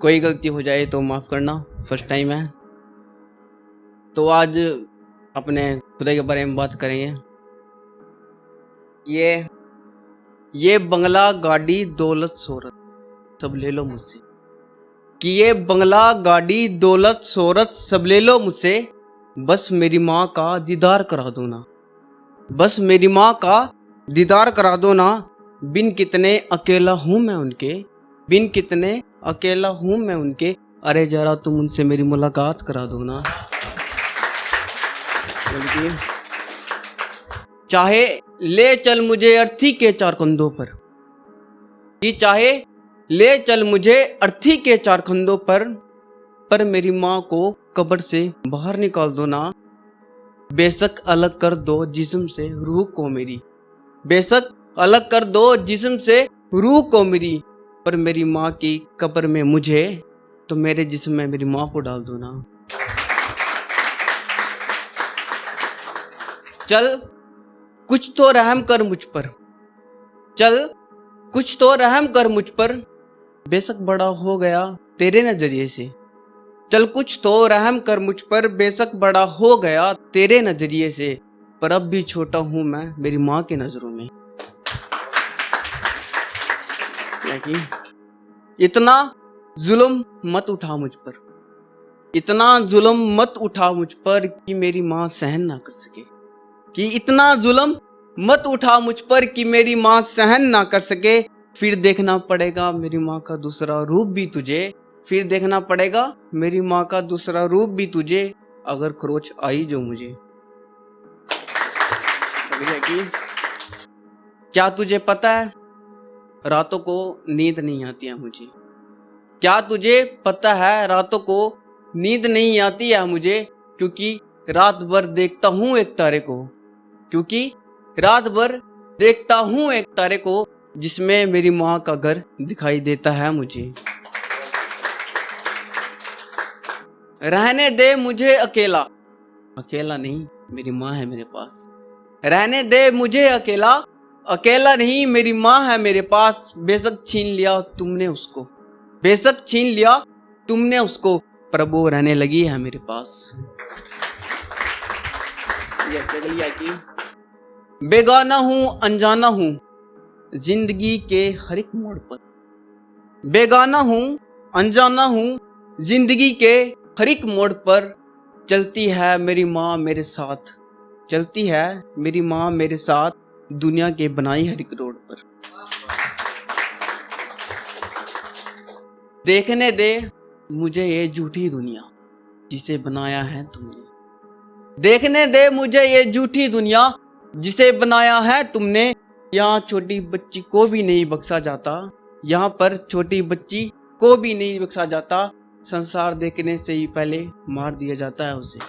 कोई गलती हो जाए तो माफ़ करना, फर्स्ट टाइम है। तो आज अपने खुदा के बारे में बात करेंगे। ये बंगला गाड़ी दौलत शोहरत सब ले लो मुझसे, कि ये बंगला गाड़ी दौलत शोहरत सब ले लो मुझसे, बस मेरी माँ का दीदार करा दो ना, बस मेरी माँ का दीदार करा दो ना। बिन कितने अकेला हूँ मैं उनके, बिन कितने अकेला हूँ मैं उनके, अरे जरा तुम उनसे मेरी मुलाकात करा दो ना। बल्कि चाहे ले चल मुझे अर्थी के चार कंधों पर, कि चाहे ले चल मुझे अर्थी के चार कंधों पर मेरी माँ को कब्र से बाहर निकाल दो ना। बेशक अलग कर दो जिस्म से रूह को मेरी, बेशक अलग कर दो जिस्म से रूह को मेरी, पर मेरी माँ की कब्र में मुझे तो मेरे जिस्म में मेरी माँ को डाल दो ना। चल कुछ तो रहम कर मुझ पर, चल कुछ तो रहम कर मुझ पर, बेशक बड़ा हो गया तेरे नजरिए से, चल कुछ तो रहम कर मुझ पर, बेशक बड़ा हो गया तेरे नजरिए से, पर अब भी छोटा हूं मैं मेरी माँ की नजरों में। इतना जुल्म मत उठा मुझ पर, इतना जुल्म मत उठा मुझ पर कि मेरी माँ सहन ना कर सके, कि इतना जुल्म मत उठा मुझ पर कि मेरी माँ सहन ना कर सके। फिर देखना पड़ेगा मेरी माँ का दूसरा रूप भी तुझे, फिर देखना पड़ेगा मेरी माँ का दूसरा रूप भी तुझे, अगर खरोच आई जो मुझे। क्या तुझे पता है रातों को नींद नहीं आती है मुझे, क्या तुझे पता है रातों को नींद नहीं आती है मुझे, क्योंकि रात भर देखता हूँ एक तारे को, क्योंकि रात भर देखता हूँ एक तारे को, जिसमें मेरी माँ का घर दिखाई देता है मुझे। रहने दे मुझे अकेला, अकेला नहीं मेरी माँ है मेरे पास, रहने दे मुझे अकेला, अकेला नहीं मेरी माँ है मेरे पास। बेशक छीन लिया तुमने उसको, बेशक छीन लिया तुमने उसको, पर वो रहने लगी है मेरे पास। बेगाना हूँ अनजाना हूँ जिंदगी के हर एक मोड़ पर, बेगाना हूँ अनजाना हूँ जिंदगी के हर एक मोड़ पर, चलती है मेरी माँ मेरे साथ, चलती है मेरी माँ मेरे साथ, दुनिया के बनाई हर एक रोड पर। देखने दे मुझे ये झूठी दुनिया जिसे बनाया है तुमने, देखने दे मुझे ये झूठी दुनिया जिसे बनाया है तुमने। यहाँ छोटी बच्ची को भी नहीं बख्शा जाता, यहाँ पर छोटी बच्ची को भी नहीं बख्शा जाता, संसार देखने से ही पहले मार दिया जाता है उसे।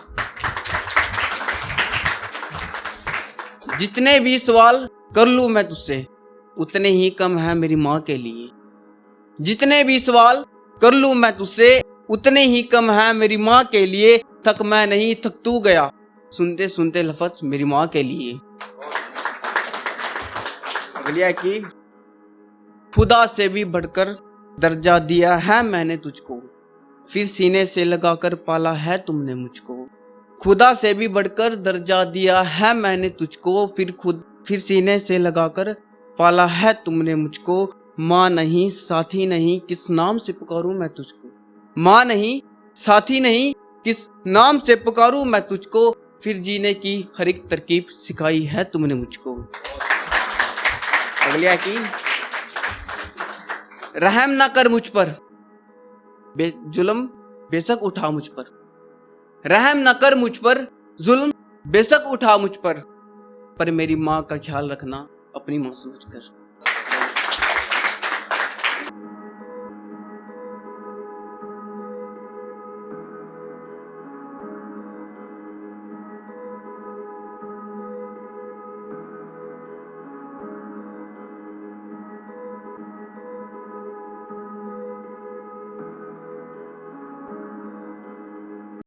जितने भी सवाल कर लूं मैं तुझसे उतने ही कम है मेरी माँ के लिए, जितने भी सवाल कर लूं मैं तुझसे उतने ही कम है मेरी माँ के लिए। थक मैं नहीं थक तू गया सुनते सुनते लफ्ज़ मेरी माँ के लिए। अगलिया की खुदा से भी बढ़कर दर्जा दिया है मैंने तुझको, फिर सीने से लगाकर पाला है तुमने मुझको। खुदा से भी बढ़कर दर्जा दिया है मैंने तुझको, फिर सीने से लगाकर पाला है तुमने मुझको। माँ नहीं साथी नहीं किस नाम से पुकारूं मैं तुझको, माँ नहीं साथी नहीं किस नाम से पुकारूं मैं तुझको, फिर जीने की हर एक तरकीब सिखाई है तुमने मुझको। अगलिया की रहम ना कर मुझ पर, जुल्म बेशक उठा मुझ पर, रहम ना कर मुझ पर, जुल्म बेशक उठा मुझ पर मेरी माँ का ख्याल रखना अपनी माँ समझकर।